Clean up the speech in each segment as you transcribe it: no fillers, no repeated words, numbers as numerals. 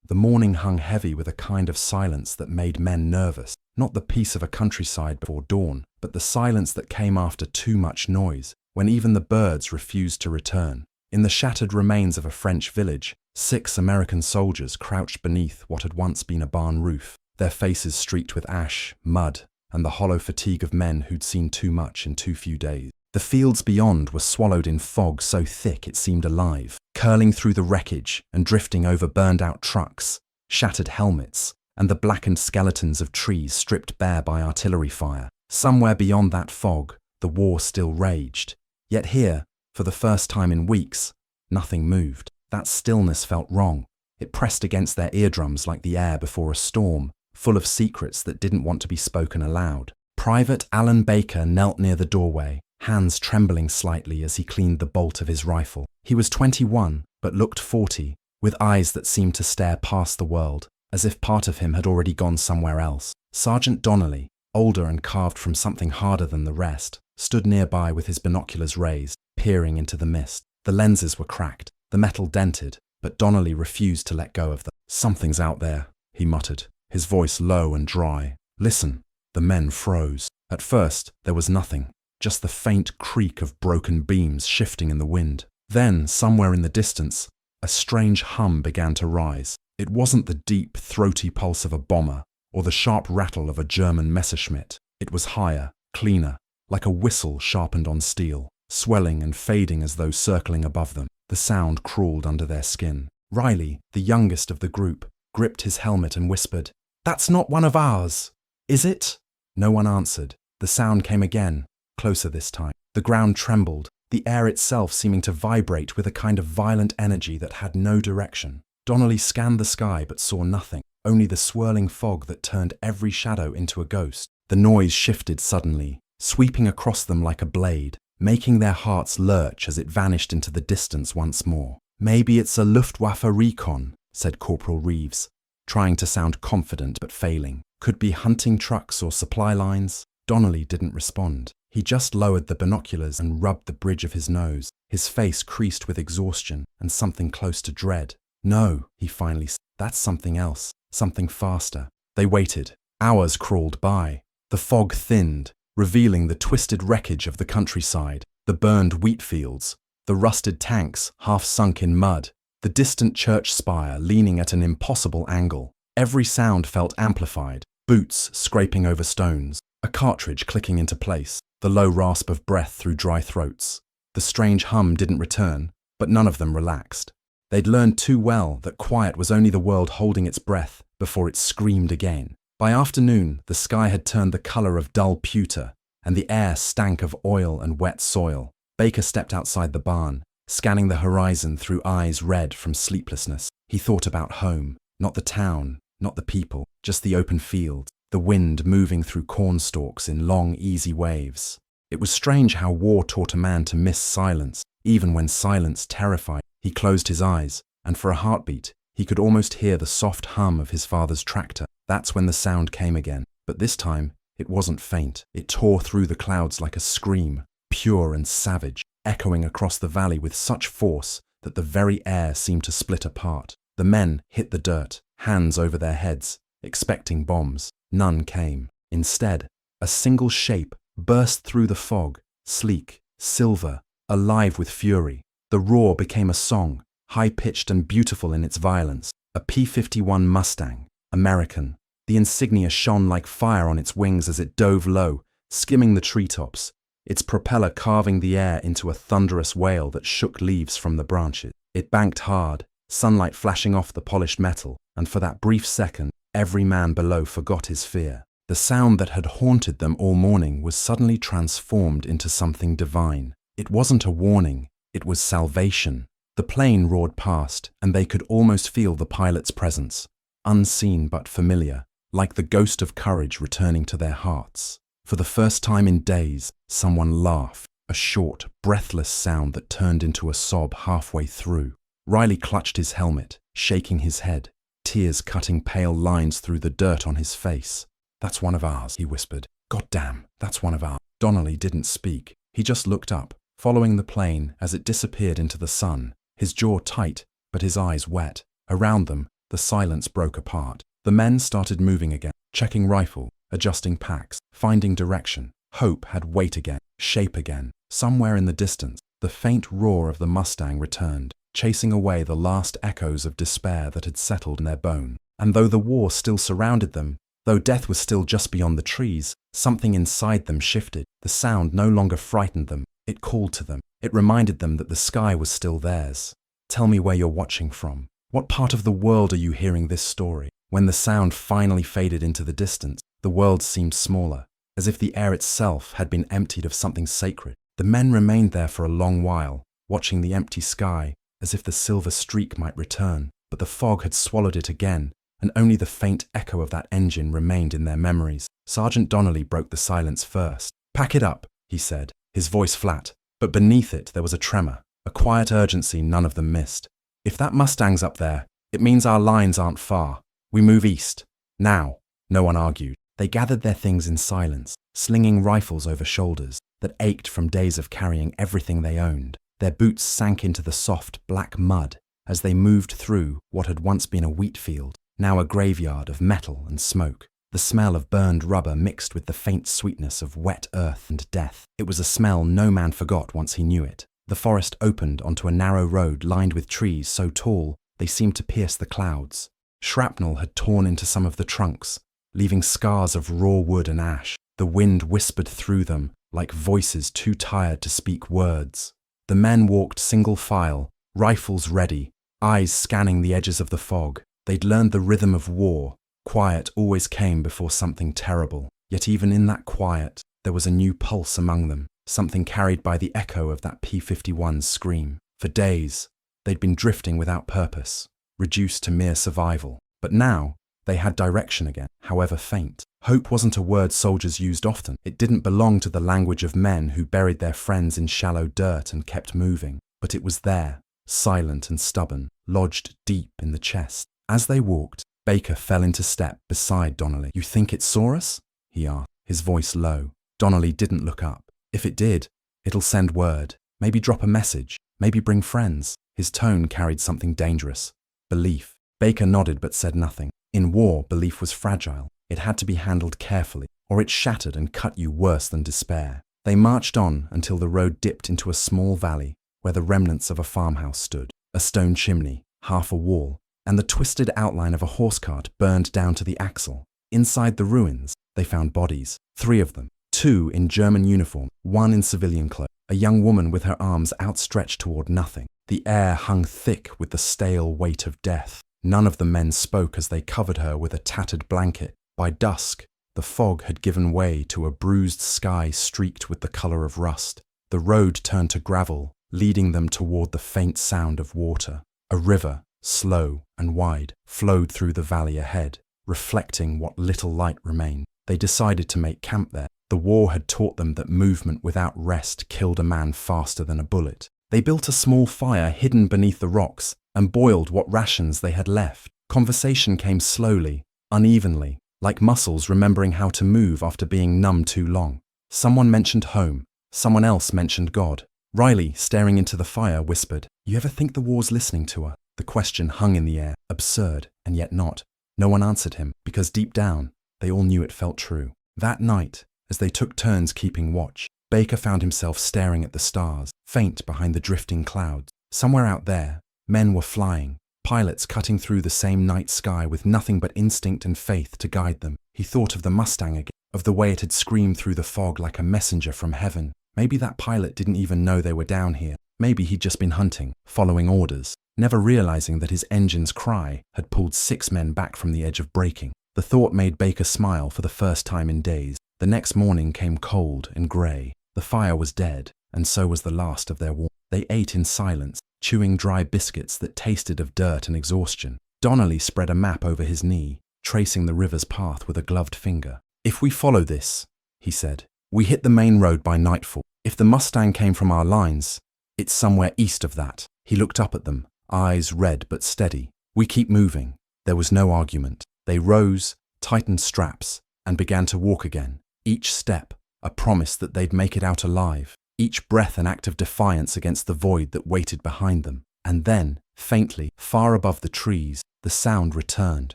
The morning hung heavy with a kind of silence that made men nervous. Not the peace of a countryside before dawn, but the silence that came after too much noise, when even the birds refused to return. In the shattered remains of a French village, 6 American soldiers crouched beneath what had once been a barn roof, their faces streaked with ash, mud, and the hollow fatigue of men who'd seen too much in too few days. The fields beyond were swallowed in fog so thick it seemed alive, curling through the wreckage and drifting over burned-out trucks, shattered helmets, and the blackened skeletons of trees stripped bare by artillery fire. Somewhere beyond that fog, the war still raged. Yet here, for the first time in weeks, nothing moved. That stillness felt wrong. It pressed against their eardrums like the air before a storm, full of secrets that didn't want to be spoken aloud. Private Alan Baker knelt near the doorway, hands trembling slightly as he cleaned the bolt of his rifle. He was 21, but looked 40, with eyes that seemed to stare past the world, as if part of him had already gone somewhere else. Sergeant Donnelly, older and carved from something harder than the rest, stood nearby with his binoculars raised, peering into the mist. The lenses were cracked, the metal dented, but Donnelly refused to let go of them. "Something's out there," he muttered, his voice low and dry. "Listen." The men froze. At first, there was nothing, just the faint creak of broken beams shifting in the wind. Then, somewhere in the distance, a strange hum began to rise. It wasn't the deep, throaty pulse of a bomber, or the sharp rattle of a German Messerschmitt. It was higher, cleaner, like a whistle sharpened on steel, swelling and fading as though circling above them. The sound crawled under their skin. Riley, the youngest of the group, gripped his helmet and whispered, "That's not one of ours, is it?" No one answered. The sound came again, closer this time. The ground trembled, the air itself seeming to vibrate with a kind of violent energy that had no direction. Donnelly scanned the sky but saw nothing, only the swirling fog that turned every shadow into a ghost. The noise shifted suddenly, sweeping across them like a blade, making their hearts lurch as it vanished into the distance once more. "Maybe it's a Luftwaffe recon," said Corporal Reeves, trying to sound confident but failing. "Could be hunting trucks or supply lines." Donnelly didn't respond. He just lowered the binoculars and rubbed the bridge of his nose, his face creased with exhaustion and something close to dread. "No," he finally said. "That's something else, something faster." They waited. Hours crawled by. The fog thinned, revealing the twisted wreckage of the countryside, the burned wheat fields, the rusted tanks half sunk in mud, the distant church spire leaning at an impossible angle. Every sound felt amplified, boots scraping over stones, a cartridge clicking into place, the low rasp of breath through dry throats. The strange hum didn't return, but none of them relaxed. They'd learned too well that quiet was only the world holding its breath before it screamed again. By afternoon, the sky had turned the color of dull pewter, and the air stank of oil and wet soil. Baker stepped outside the barn, scanning the horizon through eyes red from sleeplessness. He thought about home, not the town, not the people, just the open fields, the wind moving through corn stalks in long, easy waves. It was strange how war taught a man to miss silence, even when silence terrified. He closed his eyes, and for a heartbeat, he could almost hear the soft hum of his father's tractor. That's when the sound came again, but this time, it wasn't faint. It tore through the clouds like a scream, pure and savage, echoing across the valley with such force that the very air seemed to split apart. The men hit the dirt, hands over their heads, expecting bombs. None came. Instead, a single shape burst through the fog, sleek, silver, alive with fury. The roar became a song, high-pitched and beautiful in its violence. A P-51 Mustang, American. The insignia shone like fire on its wings as it dove low, skimming the treetops, its propeller carving the air into a thunderous wail that shook leaves from the branches. It banked hard, sunlight flashing off the polished metal, and for that brief second, every man below forgot his fear. The sound that had haunted them all morning was suddenly transformed into something divine. It wasn't a warning, it was salvation. The plane roared past, and they could almost feel the pilot's presence, unseen but familiar, like the ghost of courage returning to their hearts. For the first time in days, someone laughed, a short, breathless sound that turned into a sob halfway through. Riley clutched his helmet, shaking his head, tears cutting pale lines through the dirt on his face. "That's one of ours," he whispered. "God damn, that's one of ours." Donnelly didn't speak. He just looked up, following the plane as it disappeared into the sun, his jaw tight, but his eyes wet. Around them, The silence broke apart. The men started moving again, checking rifle, adjusting packs, finding direction. Hope had weight again, shape again. Somewhere in the distance, the faint roar of the Mustang returned, chasing away the last echoes of despair that had settled in their bone. And though the war still surrounded them, though death was still just beyond the trees, something inside them shifted. The sound no longer frightened them. It called to them. It reminded them that the sky was still theirs. Tell me where you're watching from. What part of the world are you hearing this story? When the sound finally faded into the distance, the world seemed smaller, as if the air itself had been emptied of something sacred. The men remained there for a long while, watching the empty sky, as if the silver streak might return. But the fog had swallowed it again, and only the faint echo of that engine remained in their memories. Sergeant Donnelly broke the silence first. "Pack it up," he said, his voice flat, but beneath it there was a tremor, a quiet urgency none of them missed. "If that Mustang's up there, it means our lines aren't far. We move east. Now." No one argued. They gathered their things in silence, slinging rifles over shoulders that ached from days of carrying everything they owned. Their boots sank into the soft, black mud as they moved through what had once been a wheat field, now a graveyard of metal and smoke. The smell of burned rubber mixed with the faint sweetness of wet earth and death. It was a smell no man forgot once he knew it. The forest opened onto a narrow road lined with trees so tall they seemed to pierce the clouds. Shrapnel had torn into some of the trunks, leaving scars of raw wood and ash. The wind whispered through them like voices too tired to speak words. The men walked single file, rifles ready, eyes scanning the edges of the fog. They'd learned the rhythm of war. Quiet always came before something terrible. Yet even in that quiet, there was a new pulse among them, something carried by the echo of that P-51's scream. For days, they'd been drifting without purpose, reduced to mere survival. But now, they had direction again, however faint. Hope wasn't a word soldiers used often. It didn't belong to the language of men who buried their friends in shallow dirt and kept moving. But it was there, silent and stubborn, lodged deep in the chest. As they walked, Baker fell into step beside Donnelly. "You think it saw us?" he asked, his voice low. Donnelly didn't look up. "If it did, it'll send word. Maybe drop a message. Maybe bring friends." His tone carried something dangerous. Belief. Baker nodded but said nothing. In war, belief was fragile. It had to be handled carefully, or it shattered and cut you worse than despair. They marched on until the road dipped into a small valley where the remnants of a farmhouse stood, a stone chimney, half a wall, and the twisted outline of a horse cart burned down to the axle. Inside the ruins, they found bodies, 3 of them, 2 in German uniform, 1 in civilian clothes, a young woman with her arms outstretched toward nothing. The air hung thick with the stale weight of death. None of the men spoke as they covered her with a tattered blanket. By dusk, the fog had given way to a bruised sky streaked with the color of rust. The road turned to gravel, leading them toward the faint sound of water. A river, slow and wide, flowed through the valley ahead, reflecting what little light remained. They decided to make camp there. The war had taught them that movement without rest killed a man faster than a bullet. They built a small fire hidden beneath the rocks and boiled what rations they had left. Conversation came slowly, unevenly, like muscles remembering how to move after being numb too long. Someone mentioned home. Someone else mentioned God. Riley, staring into the fire, whispered, "You ever think the war's listening to us?" The question hung in the air, absurd, and yet not. No one answered him, because deep down, they all knew it felt true. That night, as they took turns keeping watch, Baker found himself staring at the stars, faint behind the drifting clouds. Somewhere out there, men were flying, pilots cutting through the same night sky with nothing but instinct and faith to guide them. He thought of the Mustang again, of the way it had screamed through the fog like a messenger from heaven. Maybe that pilot didn't even know they were down here. Maybe he'd just been hunting, following orders, never realizing that his engine's cry had pulled 6 men back from the edge of breaking. The thought made Baker smile for the first time in days. The next morning came cold and grey. The fire was dead, and so was the last of their warmth. They ate in silence, chewing dry biscuits that tasted of dirt and exhaustion. Donnelly spread a map over his knee, tracing the river's path with a gloved finger. "If we follow this," he said, "we hit the main road by nightfall. If the Mustang came from our lines, it's somewhere east of that." He looked up at them, eyes red but steady. "We keep moving." There was no argument. They rose, tightened straps, and began to walk again. Each step, a promise that they'd make it out alive. Each breath an act of defiance against the void that waited behind them. And then, Faintly, far above the trees, the sound returned,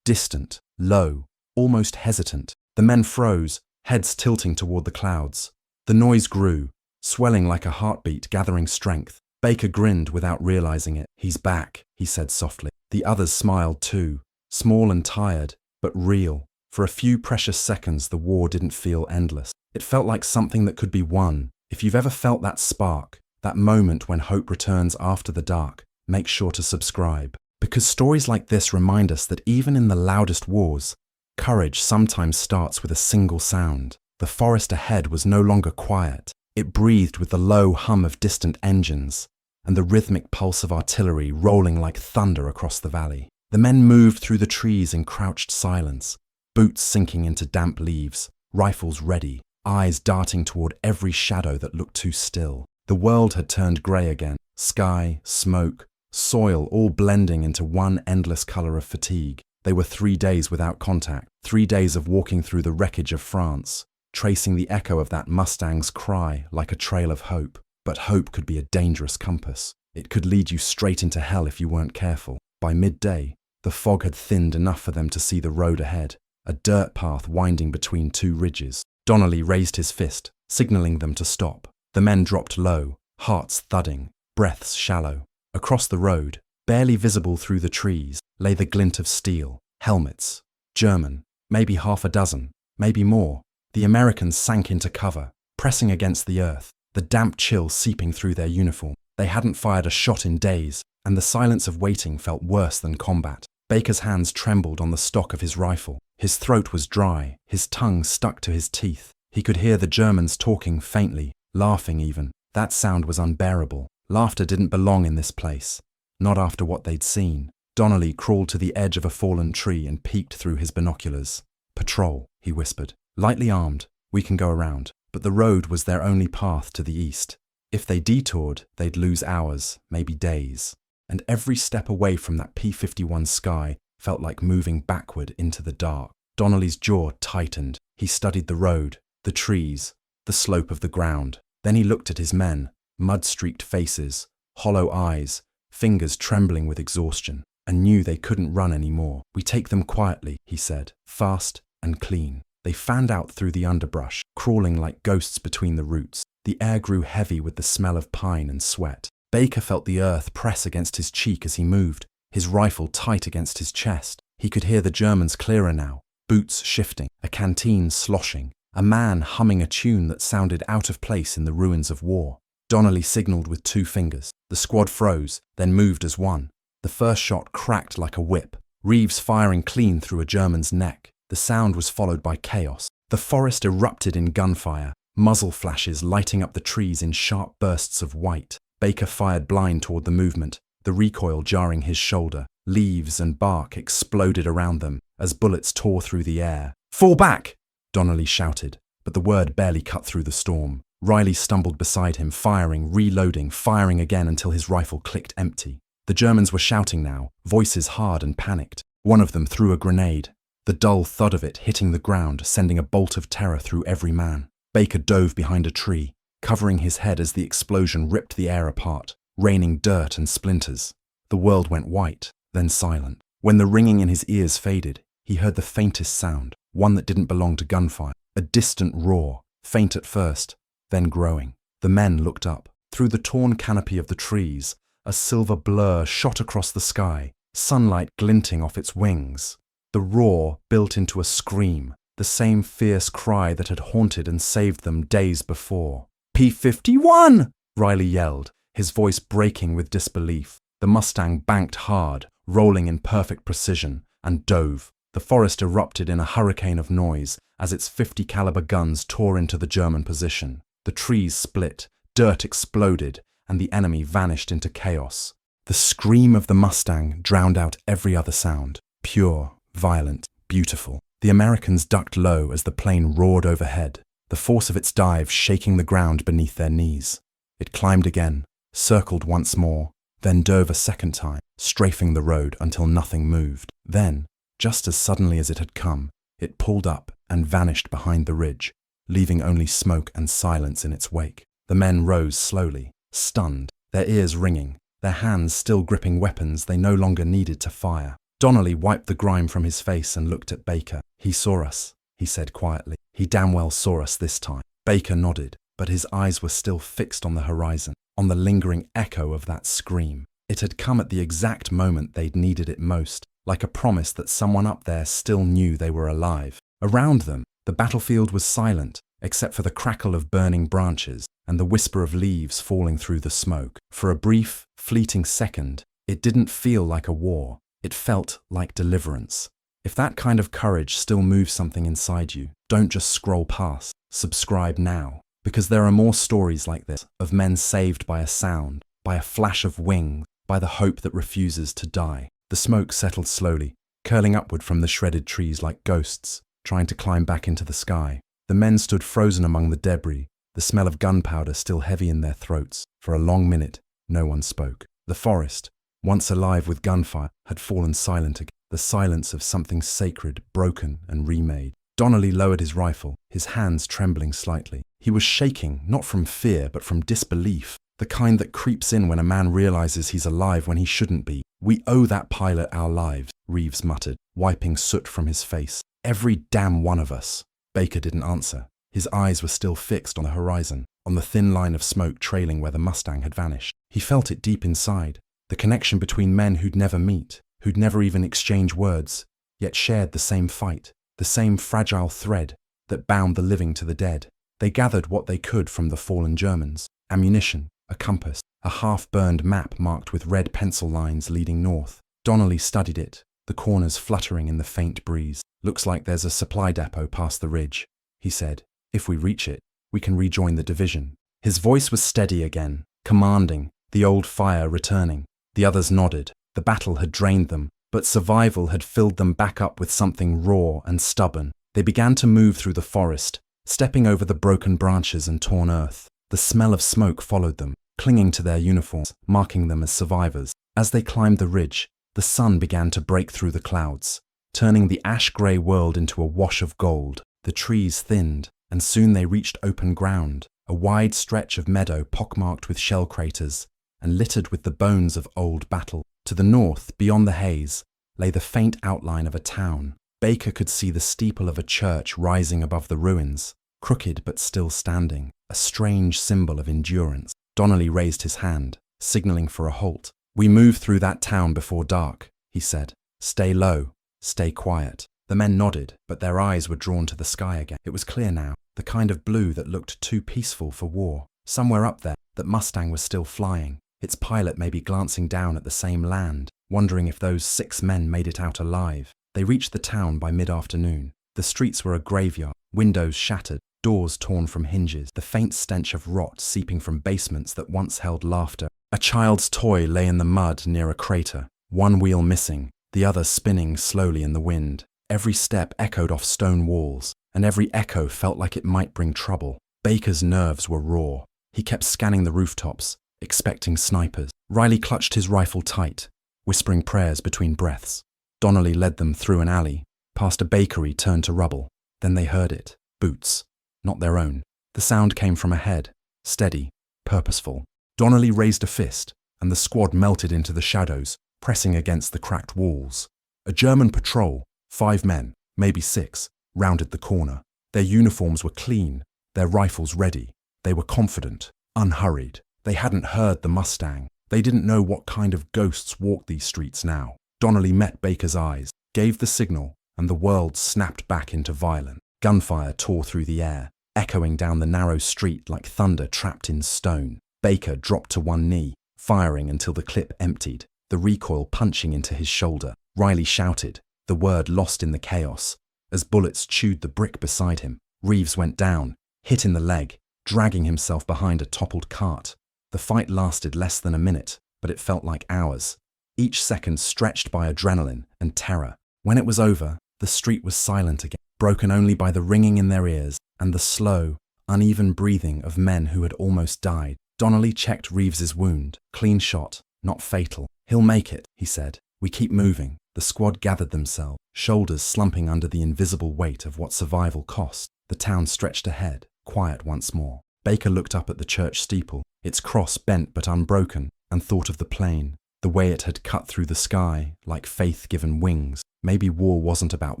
distant, low, almost hesitant. The men froze, heads tilting toward the clouds. The noise grew, swelling like a heartbeat, gathering strength. Baker grinned without realizing it. "He's back," he said softly. The others smiled too, small and tired, but real. For a few precious seconds, the war didn't feel endless. It felt like something that could be won. If you've ever felt that spark, that moment when hope returns after the dark, make sure to subscribe. Because stories like this remind us that even in the loudest wars, courage sometimes starts with a single sound. The forest ahead was no longer quiet. It breathed with the low hum of distant engines and the rhythmic pulse of artillery rolling like thunder across the valley. The men moved through the trees in crouched silence, boots sinking into damp leaves, rifles ready, eyes darting toward every shadow that looked too still. The world had turned grey again, sky, smoke, soil all blending into one endless colour of fatigue. They were 3 days without contact, 3 days of walking through the wreckage of France, tracing the echo of that Mustang's cry like a trail of hope. But hope could be a dangerous compass. It could lead you straight into hell if you weren't careful. By midday, the fog had thinned enough for them to see the road ahead, a dirt path winding between two ridges. Donnelly raised his fist, signaling them to stop. The men dropped low, hearts thudding, breaths shallow. Across the road, barely visible through the trees, lay the glint of steel, helmets. German, maybe half a dozen, maybe more. The Americans sank into cover, pressing against the earth, the damp chill seeping through their uniform. They hadn't fired a shot in days, and the silence of waiting felt worse than combat. Baker's hands trembled on the stock of his rifle. His throat was dry, his tongue stuck to his teeth. He could hear the Germans talking faintly, laughing even. That sound was unbearable. Laughter didn't belong in this place, not after what they'd seen. Donnelly crawled to the edge of a fallen tree and peeked through his binoculars. "Patrol," he whispered. "Lightly armed, we can go around." But the road was their only path to the east. If they detoured, they'd lose hours, maybe days. And every step away from that P-51 sky felt like moving backward into the dark. Donnelly's jaw tightened. He studied the road, the trees, the slope of the ground. Then he looked at his men, mud-streaked faces, hollow eyes, fingers trembling with exhaustion, and knew they couldn't run anymore. "We take them quietly," he said, "fast and clean." They fanned out through the underbrush, crawling like ghosts between the roots. The air grew heavy with the smell of pine and sweat. Baker felt the earth press against his cheek as he moved, his rifle tight against his chest. He could hear the Germans clearer now, boots shifting, a canteen sloshing, a man humming a tune that sounded out of place in the ruins of war. Donnelly signaled with 2 fingers. The squad froze, then moved as one. The first shot cracked like a whip, Reeves firing clean through a German's neck. The sound was followed by chaos. The forest erupted in gunfire, muzzle flashes lighting up the trees in sharp bursts of white. Baker fired blind toward the movement, the recoil jarring his shoulder. Leaves and bark exploded around them as bullets tore through the air. "Fall back!" Donnelly shouted, but the word barely cut through the storm. Riley stumbled beside him, firing, reloading, firing again until his rifle clicked empty. The Germans were shouting now, voices hard and panicked. One of them threw a grenade, the dull thud of it hitting the ground, sending a bolt of terror through every man. Baker dove behind a tree, covering his head as the explosion ripped the air apart, raining dirt and splinters. The world went white, then silent. When the ringing in his ears faded, he heard the faintest sound, one that didn't belong to gunfire, a distant roar, faint at first, then growing. The men looked up. Through the torn canopy of the trees, a silver blur shot across the sky, sunlight glinting off its wings. The roar built into a scream, the same fierce cry that had haunted and saved them days before. "P-51!" Riley yelled, his voice breaking with disbelief. The Mustang banked hard, rolling in perfect precision, and dove. The forest erupted in a hurricane of noise as its .50 caliber guns tore into the German position. The trees split, dirt exploded, and the enemy vanished into chaos. The scream of the Mustang drowned out every other sound. Pure, violent, beautiful. The Americans ducked low as the plane roared overhead, the force of its dive shaking the ground beneath their knees. It climbed again, circled once more, then dove a second time, strafing the road until nothing moved. Then, just as suddenly as it had come, it pulled up and vanished behind the ridge, leaving only smoke and silence in its wake. The men rose slowly, stunned, their ears ringing. their hands still gripping weapons they no longer needed to fire. Donnelly wiped the grime from his face and looked at Baker. "He saw us," he said quietly. "He damn well saw us this time." Baker nodded, but his eyes were still fixed on the horizon, on the lingering echo of that scream. It had come at the exact moment they'd needed it most, like a promise that someone up there still knew they were alive. Around them, the battlefield was silent, except for the crackle of burning branches and the whisper of leaves falling through the smoke. For a brief, fleeting second, it didn't feel like a war. It felt like deliverance. If that kind of courage still moves something inside you, don't just scroll past. Subscribe now, because there are more stories like this, of men saved by a sound, by a flash of wings, by the hope that refuses to die. The smoke settled slowly, curling upward from the shredded trees like ghosts, trying to climb back into the sky. The men stood frozen among the debris, the smell of gunpowder still heavy in their throats. For a long minute, no one spoke. The forest, once alive with gunfire, had fallen silent again, the silence of something sacred, broken and remade. Donnelly lowered his rifle, his hands trembling slightly. He was shaking, not from fear, but from disbelief, the kind that creeps in when a man realizes he's alive when he shouldn't be. "We owe that pilot our lives," Reeves muttered, wiping soot from his face. "Every damn one of us." Baker didn't answer. His eyes were still fixed on the horizon, on the thin line of smoke trailing where the Mustang had vanished. He felt it deep inside, the connection between men who'd never meet, who'd never even exchange words, yet shared the same fight, the same fragile thread that bound the living to the dead. They gathered what they could from the fallen Germans: ammunition, a compass, a half-burned map marked with red pencil lines leading north. Donnelly studied it, the corners fluttering in the faint breeze. "Looks like there's a supply depot past the ridge," he said. "If we reach it, we can rejoin the division." His voice was steady again, commanding, the old fire returning. The others nodded. The battle had drained them, but survival had filled them back up with something raw and stubborn. They began to move through the forest, stepping over the broken branches and torn earth. The smell of smoke followed them, clinging to their uniforms, marking them as survivors. As they climbed the ridge, the sun began to break through the clouds, turning the ash-grey world into a wash of gold. The trees thinned, and soon they reached open ground, a wide stretch of meadow pockmarked with shell craters and littered with the bones of old battle. To the north, beyond the haze, lay the faint outline of a town. Baker could see the steeple of a church rising above the ruins, crooked but still standing, a strange symbol of endurance. Donnelly raised his hand, signaling for a halt. "We move through that town before dark," he said. "Stay low, stay quiet." The men nodded, but their eyes were drawn to the sky again. It was clear now, the kind of blue that looked too peaceful for war. Somewhere up there, that Mustang was still flying, its pilot maybe glancing down at the same land, wondering if those 6 men made it out alive. They reached the town by mid-afternoon. The streets were a graveyard, windows shattered, doors torn from hinges, the faint stench of rot seeping from basements that once held laughter. A child's toy lay in the mud near a crater, one wheel missing, the other spinning slowly in the wind. Every step echoed off stone walls, and every echo felt like it might bring trouble. Baker's nerves were raw. He kept scanning the rooftops, expecting snipers. Riley clutched his rifle tight, whispering prayers between breaths. Donnelly led them through an alley, past a bakery turned to rubble. Then they heard it. Boots. Not their own. The sound came from ahead, steady, purposeful. Donnelly raised a fist, and the squad melted into the shadows, pressing against the cracked walls. A German patrol, 5 men, maybe 6, rounded the corner. Their uniforms were clean, their rifles ready. They were confident, unhurried. They hadn't heard the Mustang. They didn't know what kind of ghosts walked these streets now. Donnelly met Baker's eyes, gave the signal, and the world snapped back into violence. Gunfire tore through the air, echoing down the narrow street like thunder trapped in stone. Baker dropped to one knee, firing until the clip emptied, the recoil punching into his shoulder. Riley shouted, the word lost in the chaos, as bullets chewed the brick beside him. Reeves went down, hit in the leg, dragging himself behind a toppled cart. The fight lasted less than a minute, but it felt like hours, each second stretched by adrenaline and terror. When it was over, the street was silent again, broken only by the ringing in their ears and the slow, uneven breathing of men who had almost died. Donnelly checked Reeves's wound. Clean shot, not fatal. "He'll make it," he said. "We keep moving." The squad gathered themselves, shoulders slumping under the invisible weight of what survival cost. The town stretched ahead, quiet once more. Baker looked up at the church steeple, its cross bent but unbroken, and thought of the plane, the way it had cut through the sky like faith given wings. Maybe war wasn't about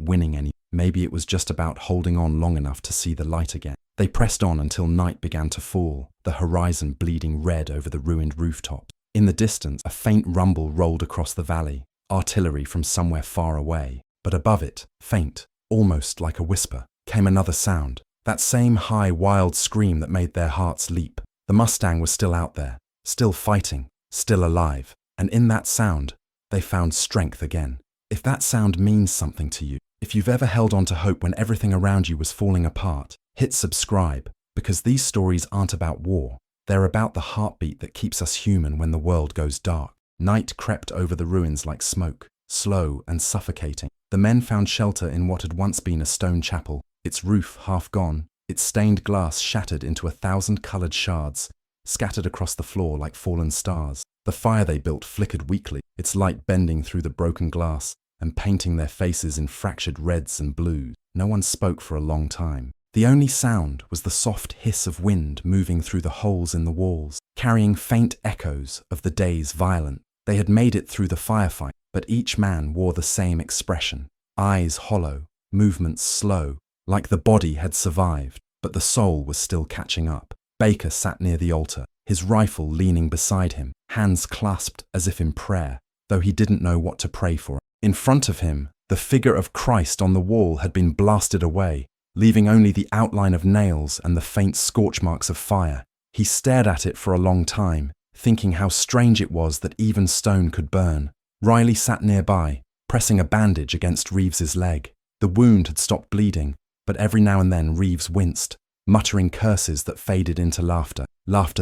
winning any. Maybe it was just about holding on long enough to see the light again. They pressed on until night began to fall, the horizon bleeding red over the ruined rooftops. In the distance, a faint rumble rolled across the valley, artillery from somewhere far away. But above it, faint, almost like a whisper, came another sound, that same high, wild scream that made their hearts leap. The Mustang was still out there, still fighting, still alive, and in that sound, they found strength again. If that sound means something to you, if you've ever held on to hope when everything around you was falling apart, hit subscribe, because these stories aren't about war. They're about the heartbeat that keeps us human when the world goes dark. Night crept over the ruins like smoke, slow and suffocating. The men found shelter in what had once been a stone chapel, its roof half gone, its stained glass shattered into 1,000-colored shards, scattered across the floor like fallen stars. The fire they built flickered weakly, its light bending through the broken glass and painting their faces in fractured reds and blues. No one spoke for a long time. The only sound was the soft hiss of wind moving through the holes in the walls, carrying faint echoes of the day's violence. They had made it through the firefight, but each man wore the same expression, eyes hollow, movements slow, like the body had survived, but the soul was still catching up. Baker sat near the altar, his rifle leaning beside him, hands clasped as if in prayer, though he didn't know what to pray for. In front of him, the figure of Christ on the wall had been blasted away, leaving only the outline of nails and the faint scorch marks of fire. He stared at it for a long time, thinking how strange it was that even stone could burn. Riley sat nearby, pressing a bandage against Reeves's leg. The wound had stopped bleeding, but every now and then Reeves winced, muttering curses that faded into laughter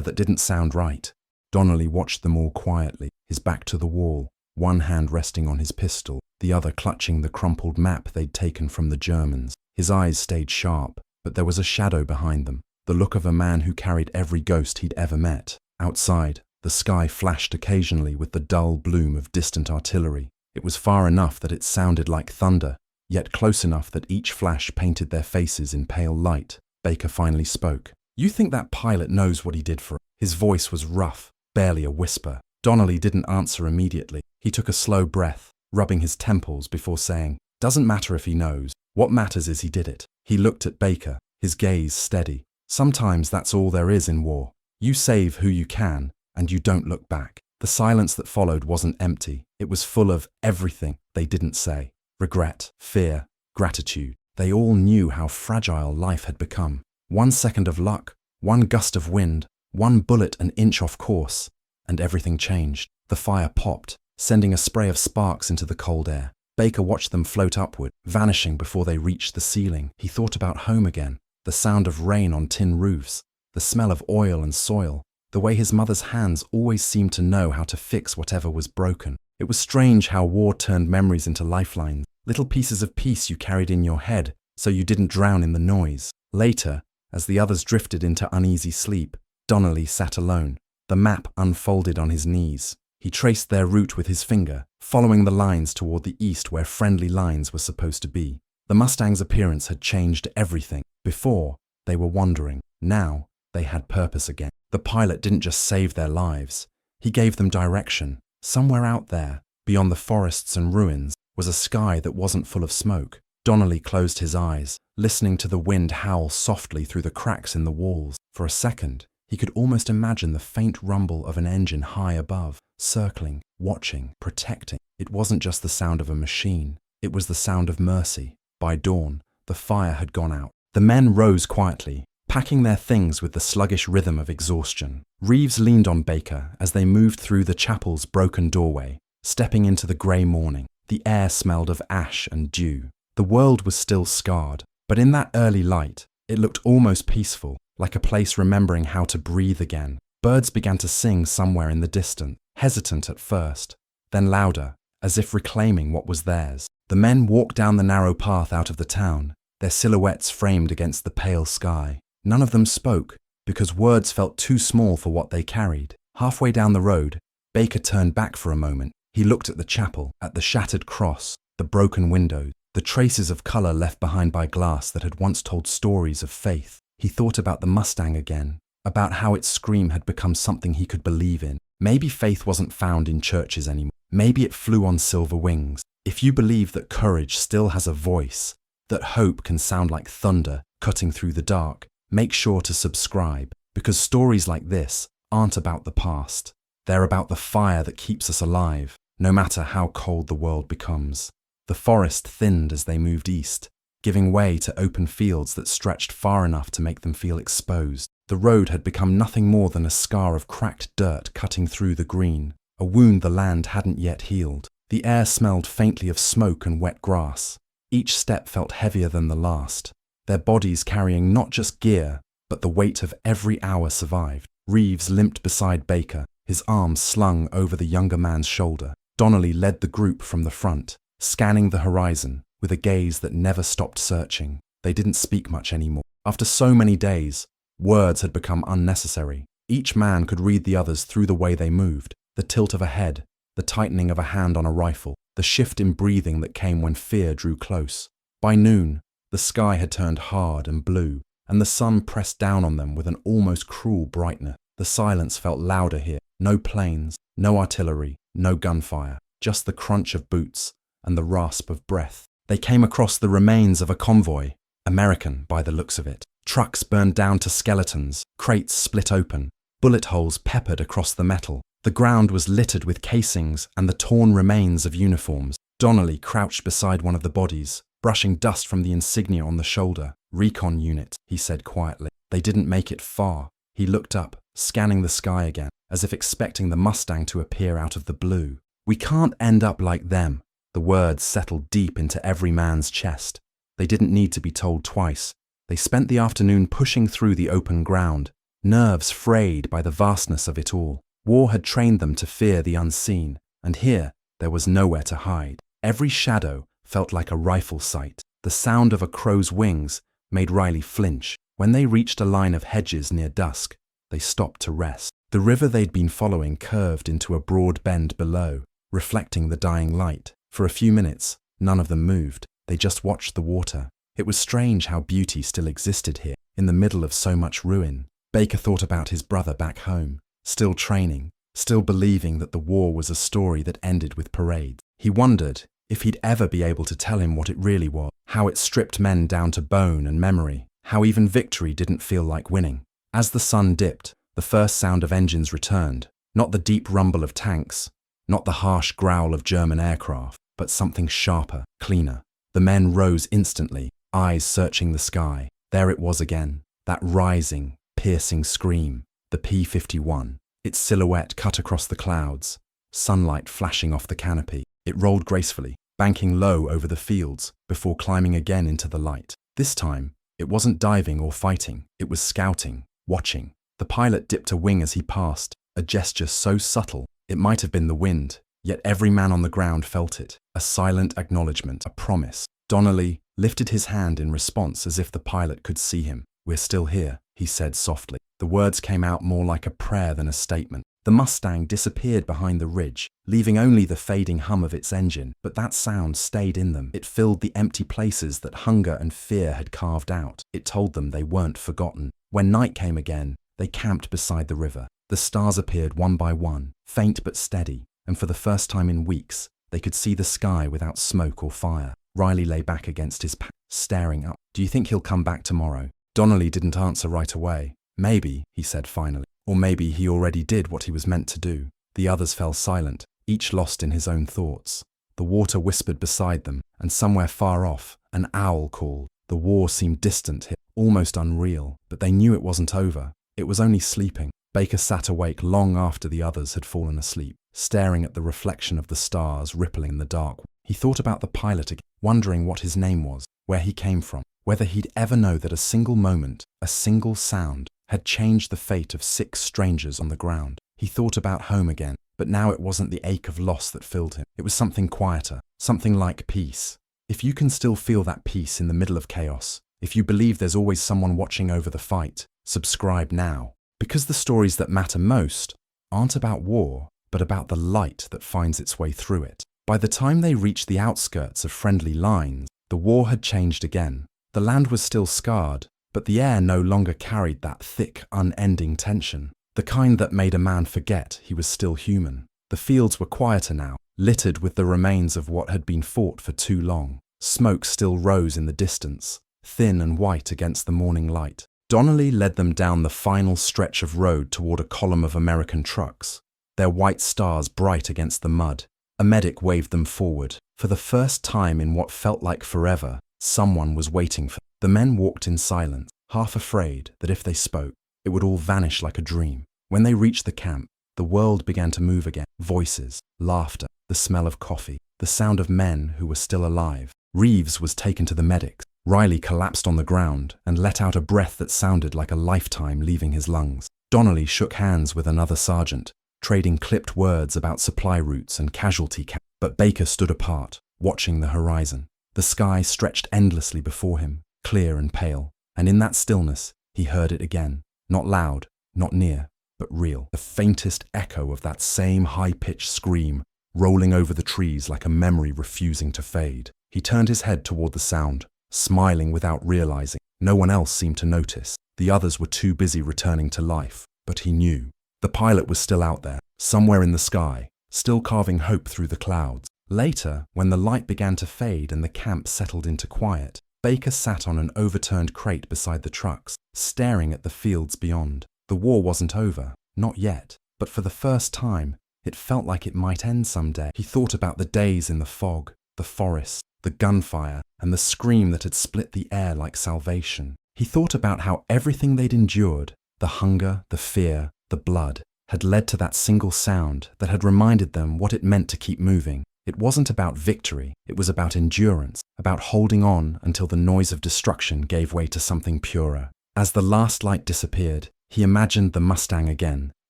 that didn't sound right. Donnelly watched them all quietly, his back to the wall, one hand resting on his pistol, the other clutching the crumpled map they'd taken from the Germans. His eyes stayed sharp, but there was a shadow behind them, the look of a man who carried every ghost he'd ever met. Outside, the sky flashed occasionally with the dull bloom of distant artillery. It was far enough that it sounded like thunder, yet close enough that each flash painted their faces in pale light. Baker finally spoke. "You think that pilot knows what he did for us?" His voice was rough, barely a whisper. Donnelly didn't answer immediately. He took a slow breath, rubbing his temples before saying, "Doesn't matter if he knows. What matters is he did it." He looked at Baker, his gaze steady. "Sometimes that's all there is in war. You save who you can, and you don't look back." The silence that followed wasn't empty. It was full of everything they didn't say. Regret, fear, gratitude. They all knew how fragile life had become. 1 second of luck, one gust of wind, one bullet an inch off course, and everything changed. The fire popped, sending a spray of sparks into the cold air. Baker watched them float upward, vanishing before they reached the ceiling. He thought about home again, the sound of rain on tin roofs, the smell of oil and soil, the way his mother's hands always seemed to know how to fix whatever was broken. It was strange how war turned memories into lifelines, little pieces of peace you carried in your head so you didn't drown in the noise. Later, as the others drifted into uneasy sleep, Donnelly sat alone, the map unfolded on his knees. He traced their route with his finger, following the lines toward the east where friendly lines were supposed to be. The Mustang's appearance had changed everything. Before, they were wandering. Now, they had purpose again. The pilot didn't just save their lives. He gave them direction. Somewhere out there, beyond the forests and ruins, was a sky that wasn't full of smoke. Donnelly closed his eyes, listening to the wind howl softly through the cracks in the walls. For a second, he could almost imagine the faint rumble of an engine high above, circling, watching, protecting. It wasn't just the sound of a machine. It was the sound of mercy. By dawn, the fire had gone out. The men rose quietly, packing their things with the sluggish rhythm of exhaustion. Reeves leaned on Baker as they moved through the chapel's broken doorway, stepping into the grey morning. The air smelled of ash and dew. The world was still scarred, but in that early light, it looked almost peaceful, like a place remembering how to breathe again. Birds began to sing somewhere in the distance, hesitant at first, then louder, as if reclaiming what was theirs. The men walked down the narrow path out of the town, their silhouettes framed against the pale sky. None of them spoke, because words felt too small for what they carried. Halfway down the road, Baker turned back for a moment. He looked at the chapel, at the shattered cross, the broken windows, the traces of colour left behind by glass that had once told stories of faith. He thought about the Mustang again, about how its scream had become something he could believe in. Maybe faith wasn't found in churches anymore. Maybe it flew on silver wings. If you believe that courage still has a voice, that hope can sound like thunder cutting through the dark, make sure to subscribe, because stories like this aren't about the past. They're about the fire that keeps us alive, no matter how cold the world becomes. The forest thinned as they moved east, giving way to open fields that stretched far enough to make them feel exposed. The road had become nothing more than a scar of cracked dirt cutting through the green, a wound the land hadn't yet healed. The air smelled faintly of smoke and wet grass. Each step felt heavier than the last, their bodies carrying not just gear, but the weight of every hour survived. Reeves limped beside Baker, his arms slung over the younger man's shoulder. Donnelly led the group from the front, scanning the horizon with a gaze that never stopped searching. They didn't speak much anymore. After so many days, words had become unnecessary. Each man could read the others through the way they moved, the tilt of a head, the tightening of a hand on a rifle, the shift in breathing that came when fear drew close. By noon, the sky had turned hard and blue, and the sun pressed down on them with an almost cruel brightness. The silence felt louder here. No planes, no artillery, no gunfire, just the crunch of boots and the rasp of breath. They came across the remains of a convoy, American by the looks of it. Trucks burned down to skeletons, crates split open, bullet holes peppered across the metal. The ground was littered with casings and the torn remains of uniforms. Donnelly crouched beside one of the bodies, brushing dust from the insignia on the shoulder. "Recon unit," he said quietly. They didn't make it far. He looked up, scanning the sky again, as if expecting the Mustang to appear out of the blue. "We can't end up like them." The words settled deep into every man's chest. They didn't need to be told twice. They spent the afternoon pushing through the open ground, nerves frayed by the vastness of it all. War had trained them to fear the unseen, and here there was nowhere to hide. Every shadow felt like a rifle sight. The sound of a crow's wings made Riley flinch. When they reached a line of hedges near dusk, they stopped to rest. The river they'd been following curved into a broad bend below, reflecting the dying light. For a few minutes, none of them moved. They just watched the water. It was strange how beauty still existed here, in the middle of so much ruin. Baker thought about his brother back home, still training, still believing that the war was a story that ended with parades. He wondered if he'd ever be able to tell him what it really was, how it stripped men down to bone and memory, how even victory didn't feel like winning. As the sun dipped, the first sound of engines returned, not the deep rumble of tanks, not the harsh growl of German aircraft, but something sharper, cleaner. The men rose instantly, eyes searching the sky. There it was again, that rising, piercing scream, the P-51, its silhouette cut across the clouds, sunlight flashing off the canopy. It rolled gracefully, banking low over the fields before climbing again into the light. This time, it wasn't diving or fighting, it was scouting, watching. The pilot dipped a wing as he passed, a gesture so subtle it might have been the wind, yet every man on the ground felt it, a silent acknowledgement, a promise. Donnelly lifted his hand in response as if the pilot could see him. "We're still here," he said softly. The words came out more like a prayer than a statement. The Mustang disappeared behind the ridge, leaving only the fading hum of its engine, but that sound stayed in them. It filled the empty places that hunger and fear had carved out. It told them they weren't forgotten. When night came again, they camped beside the river. The stars appeared one by one, faint but steady, and for the first time in weeks, they could see the sky without smoke or fire. Riley lay back against his pack, staring up. "Do you think he'll come back tomorrow?" Donnelly didn't answer right away. "Maybe," he said finally. Or maybe he already did what he was meant to do. The others fell silent, each lost in his own thoughts. The water whispered beside them, and somewhere far off, an owl called. The war seemed distant here, almost unreal, but they knew it wasn't over. It was only sleeping. Baker sat awake long after the others had fallen asleep, staring at the reflection of the stars rippling in the dark. He thought about the pilot again, wondering what his name was, where he came from, whether he'd ever know that a single moment, a single sound, had changed the fate of 6 strangers on the ground. He thought about home again, but now it wasn't the ache of loss that filled him. It was something quieter, something like peace. If you can still feel that peace in the middle of chaos, if you believe there's always someone watching over the fight, subscribe now. Because the stories that matter most aren't about war, but about the light that finds its way through it. By the time they reached the outskirts of friendly lines, the war had changed again. The land was still scarred, but the air no longer carried that thick, unending tension. The kind that made a man forget he was still human. The fields were quieter now, littered with the remains of what had been fought for too long. Smoke still rose in the distance, thin and white against the morning light. Donnelly led them down the final stretch of road toward a column of American trucks, their white stars bright against the mud. A medic waved them forward. For the first time in what felt like forever, someone was waiting for them. The men walked in silence, half afraid that if they spoke, it would all vanish like a dream. When they reached the camp, the world began to move again. Voices, laughter, the smell of coffee, the sound of men who were still alive. Reeves was taken to the medics. Riley collapsed on the ground and let out a breath that sounded like a lifetime leaving his lungs. Donnelly shook hands with another sergeant, trading clipped words about supply routes and casualty camps. But Baker stood apart, watching the horizon. The sky stretched endlessly before him, clear and pale, and in that stillness, he heard it again. Not loud, not near, but real. The faintest echo of that same high-pitched scream, rolling over the trees like a memory refusing to fade. He turned his head toward the sound, smiling without realizing. No one else seemed to notice. The others were too busy returning to life, but he knew. The pilot was still out there, somewhere in the sky, still carving hope through the clouds. Later, when the light began to fade and the camp settled into quiet, Baker sat on an overturned crate beside the trucks, staring at the fields beyond. The war wasn't over, not yet, but for the first time, it felt like it might end someday. He thought about the days in the fog, the forest, the gunfire, and the scream that had split the air like salvation. He thought about how everything they'd endured, the hunger, the fear, the blood, had led to that single sound that had reminded them what it meant to keep moving. It wasn't about victory, it was about endurance, about holding on until the noise of destruction gave way to something purer. As the last light disappeared, he imagined the Mustang again,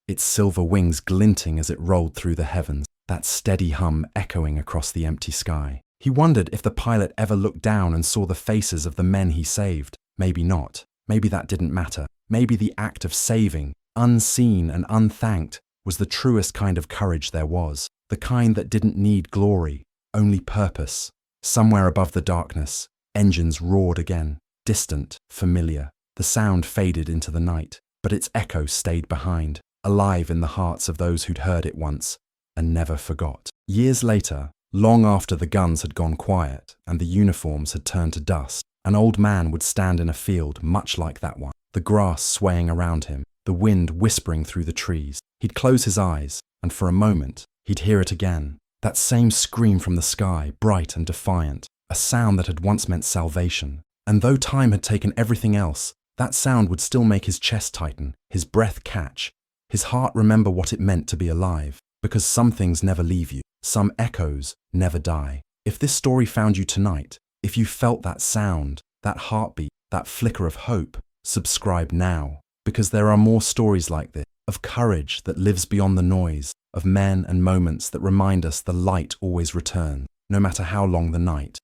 its silver wings glinting as it rolled through the heavens, that steady hum echoing across the empty sky. He wondered if the pilot ever looked down and saw the faces of the men he saved. Maybe not. Maybe that didn't matter. Maybe the act of saving, unseen and unthanked, was the truest kind of courage there was. The kind that didn't need glory, only purpose. Somewhere above the darkness, engines roared again, distant, familiar. The sound faded into the night, but its echo stayed behind, alive in the hearts of those who'd heard it once and never forgot. Years later, long after the guns had gone quiet and the uniforms had turned to dust, an old man would stand in a field much like that one, the grass swaying around him, the wind whispering through the trees. He'd close his eyes, and for a moment, he'd hear it again, that same scream from the sky, bright and defiant, a sound that had once meant salvation. And though time had taken everything else, that sound would still make his chest tighten, his breath catch, his heart remember what it meant to be alive. Because some things never leave you, some echoes never die. If this story found you tonight, if you felt that sound, that heartbeat, that flicker of hope, subscribe now. Because there are more stories like this, of courage that lives beyond the noise, of men and moments that remind us the light always returns, no matter how long the night.